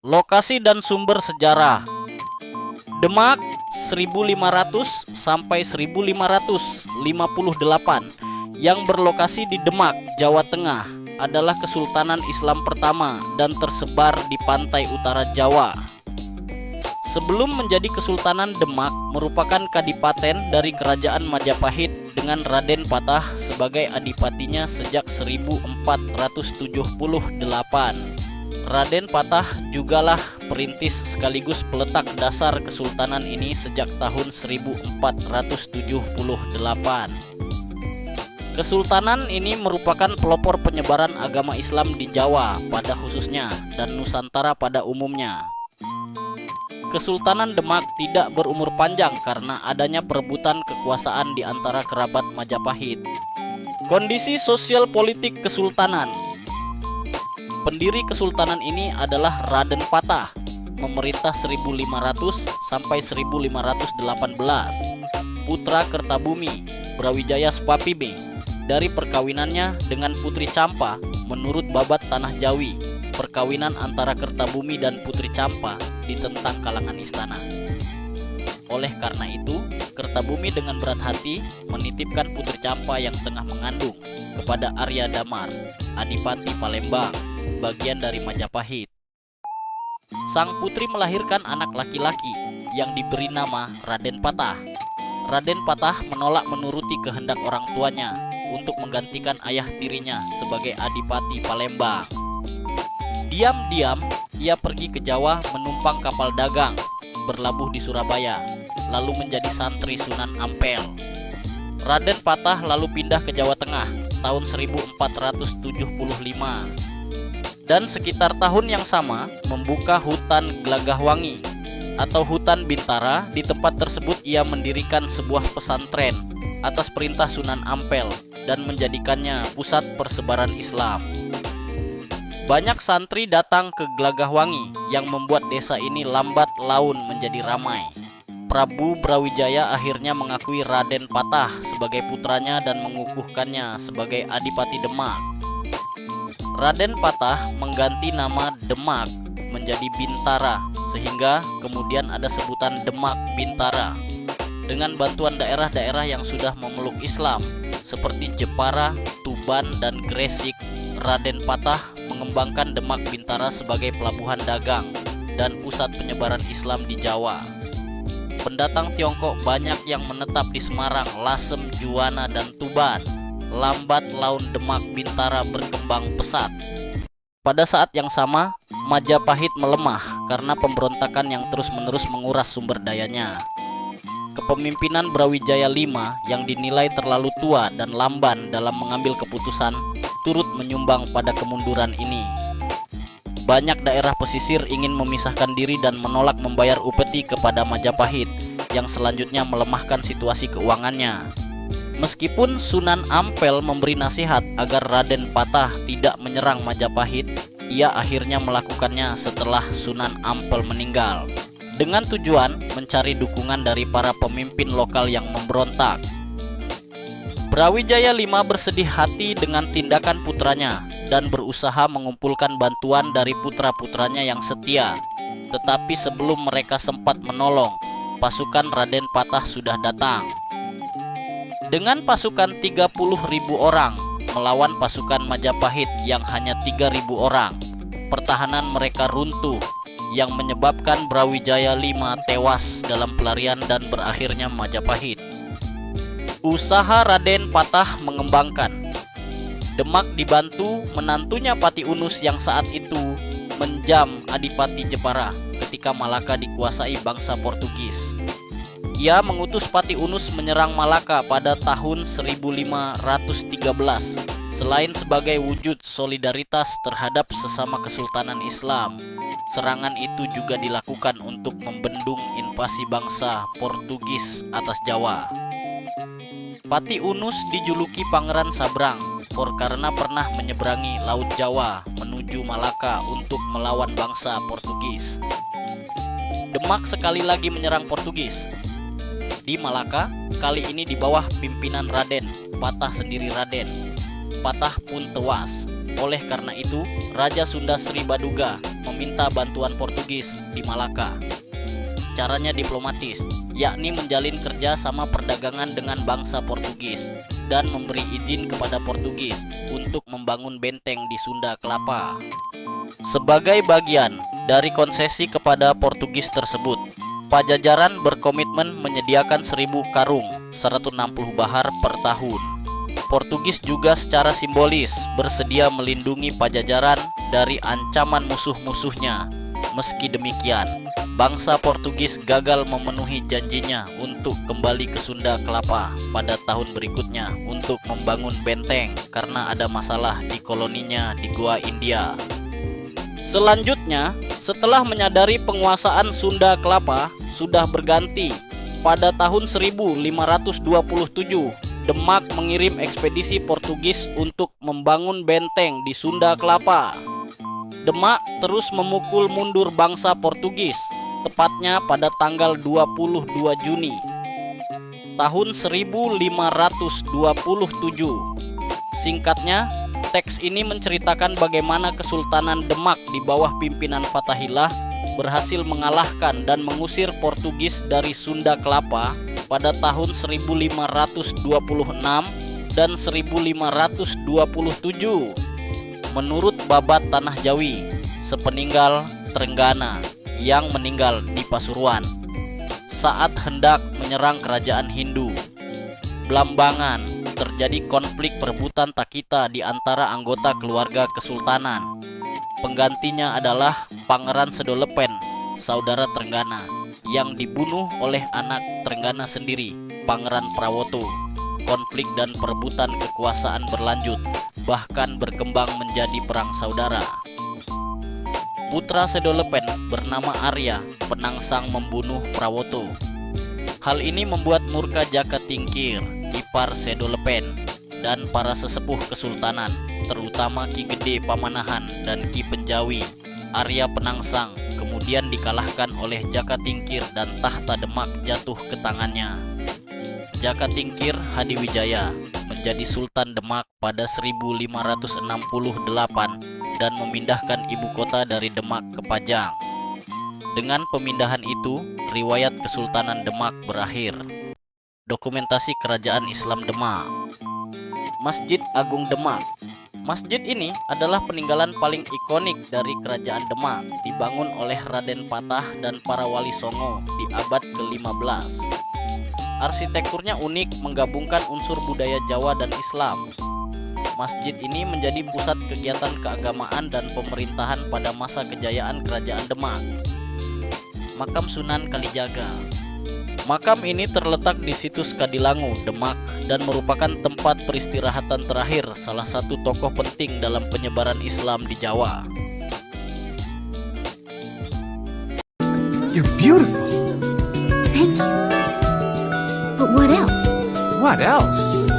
Lokasi dan sumber sejarah. Demak 1500 sampai 1558 yang berlokasi di Demak, Jawa Tengah adalah kesultanan Islam pertama dan tersebar di pantai utara Jawa. Sebelum menjadi Kesultanan Demak merupakan kadipaten dari Kerajaan Majapahit dengan Raden Patah sebagai adipatinya sejak 1478. Raden Patah jugalah perintis sekaligus peletak dasar kesultanan ini sejak tahun 1478. Kesultanan ini merupakan pelopor penyebaran agama Islam di Jawa pada khususnya dan Nusantara pada umumnya. Kesultanan Demak tidak berumur panjang karena adanya perebutan kekuasaan di antara kerabat Majapahit. Kondisi sosial politik kesultanan. Pendiri kesultanan ini adalah Raden Patah, memerintah 1500 sampai 1518. Putra Kertabumi, Brawijaya Spapime, dari perkawinannya dengan Putri Campa menurut Babat Tanah Jawi. Perkawinan antara Kertabumi dan Putri Campa ditentang kalangan istana. Oleh karena itu, Kertabumi dengan berat hati menitipkan Putri Campa yang tengah mengandung kepada Arya Damar, Adipati Palembang, bagian dari Majapahit. Sang putri melahirkan anak laki-laki yang diberi nama Raden Patah. Raden Patah menolak menuruti kehendak orang tuanya untuk menggantikan ayah tirinya sebagai Adipati Palembang. Diam-diam ia pergi ke Jawa menumpang kapal dagang, berlabuh di Surabaya, lalu menjadi santri Sunan Ampel. Raden Patah lalu pindah ke Jawa Tengah tahun 1475 dan sekitar tahun yang sama membuka hutan Glagahwangi atau hutan Bintara. Di tempat tersebut ia mendirikan sebuah pesantren atas perintah Sunan Ampel dan menjadikannya pusat persebaran Islam. Banyak santri datang ke Glagahwangi yang membuat desa ini lambat laun menjadi ramai. Prabu Brawijaya akhirnya mengakui Raden Patah sebagai putranya dan mengukuhkannya sebagai Adipati Demak. Raden Patah mengganti nama Demak menjadi Bintara sehingga kemudian ada sebutan Demak Bintara. Dengan bantuan daerah-daerah yang sudah memeluk Islam seperti Jepara, Tuban, dan Gresik, Raden Patah mengembangkan Demak Bintara sebagai pelabuhan dagang dan pusat penyebaran Islam di Jawa. Pendatang Tiongkok banyak yang menetap di Semarang, Lasem, Juwana, dan Tuban. Lambat laun Demak Bintara berkembang pesat. Pada saat yang sama, Majapahit melemah karena pemberontakan yang terus-menerus menguras sumber dayanya. Kepemimpinan Brawijaya V yang dinilai terlalu tua dan lamban dalam mengambil keputusan turut menyumbang pada kemunduran ini. Banyak daerah pesisir ingin memisahkan diri dan menolak membayar upeti kepada Majapahit yang selanjutnya melemahkan situasi keuangannya. Meskipun Sunan Ampel memberi nasihat agar Raden Patah tidak menyerang Majapahit, ia akhirnya melakukannya setelah Sunan Ampel meninggal, dengan tujuan mencari dukungan dari para pemimpin lokal yang memberontak. Brawijaya V bersedih hati dengan tindakan putranya dan berusaha mengumpulkan bantuan dari putra-putranya yang setia. Tetapi sebelum mereka sempat menolong, pasukan Raden Patah sudah datang. Dengan pasukan 30.000 orang melawan pasukan Majapahit yang hanya 3.000 orang, pertahanan mereka runtuh yang menyebabkan Brawijaya V tewas dalam pelarian dan berakhirnya Majapahit. Usaha Raden Patah mengembangkan. Demak dibantu menantunya Pati Unus yang saat itu menjam Adipati Jepara ketika Malaka dikuasai bangsa Portugis. Ia mengutus Pati Unus menyerang Malaka pada tahun 1513. Selain sebagai wujud solidaritas terhadap sesama kesultanan Islam, serangan itu juga dilakukan untuk membendung invasi bangsa Portugis atas Jawa. Pati Unus dijuluki Pangeran Sabrang karena pernah menyeberangi Laut Jawa menuju Malaka untuk melawan bangsa Portugis. Demak sekali lagi menyerang Portugis. Di Malaka, kali ini di bawah pimpinan Raden, Patah sendiri Raden. Patah pun tewas. Oleh karena itu, Raja Sunda Sri Baduga meminta bantuan Portugis di Malaka. Caranya diplomatis, yakni menjalin kerja sama perdagangan dengan bangsa Portugis dan memberi izin kepada Portugis untuk membangun benteng di Sunda Kelapa. Sebagai bagian dari konsesi kepada Portugis tersebut, Pajajaran berkomitmen menyediakan 1000 karung 160 bahar per tahun. Portugis juga secara simbolis bersedia melindungi Pajajaran dari ancaman musuh-musuhnya. Meski demikian, bangsa Portugis gagal memenuhi janjinya untuk kembali ke Sunda Kelapa pada tahun berikutnya untuk membangun benteng karena ada masalah di koloninya di Goa India. Selanjutnya, setelah menyadari penguasaan Sunda Kelapa sudah berganti, pada tahun 1527 Demak mengirim ekspedisi Portugis untuk membangun benteng di Sunda Kelapa. Demak terus memukul mundur bangsa Portugis, tepatnya pada tanggal 22 Juni tahun 1527. Singkatnya, teks ini menceritakan bagaimana Kesultanan Demak di bawah pimpinan Fathahillah berhasil mengalahkan dan mengusir Portugis dari Sunda Kelapa pada tahun 1526 dan 1527. Menurut Babat Tanah Jawi, sepeninggal Trenggana yang meninggal di Pasuruan saat hendak menyerang kerajaan Hindu Blambangan, terjadi konflik perebutan Takita di antara anggota keluarga kesultanan. Penggantinya adalah Pangeran Sedolepen, saudara Trenggana, yang dibunuh oleh anak Trenggana sendiri, Pangeran Prawoto. Konflik dan perebutan kekuasaan berlanjut, bahkan berkembang menjadi perang saudara. Putra Sedolepen bernama Arya penangsang membunuh Prawoto. Hal ini membuat murka Jaka Tingkir, ipar Sedolepen, dan para sesepuh kesultanan, terutama Ki Gede Pamanahan dan Ki Penjawi. Arya penangsang kemudian dikalahkan oleh Jaka Tingkir dan tahta Demak jatuh ke tangannya. Jaka Tingkir Hadiwijaya menjadi Sultan Demak pada 1568 dan memindahkan ibu kota dari Demak ke Pajang. Dengan pemindahan itu, riwayat Kesultanan Demak berakhir. Dokumentasi Kerajaan Islam Demak. Masjid Agung Demak. Masjid ini adalah peninggalan paling ikonik dari Kerajaan Demak, dibangun oleh Raden Patah dan para wali Songo di abad ke-15. Arsitekturnya unik, menggabungkan unsur budaya Jawa dan Islam. Masjid ini menjadi pusat kegiatan keagamaan dan pemerintahan pada masa kejayaan Kerajaan Demak. Makam Sunan Kalijaga. Makam ini terletak di situs Kadilangu, Demak, dan merupakan tempat peristirahatan terakhir salah satu tokoh penting dalam penyebaran Islam di Jawa. You're beautiful. Thank you. But what else? What else?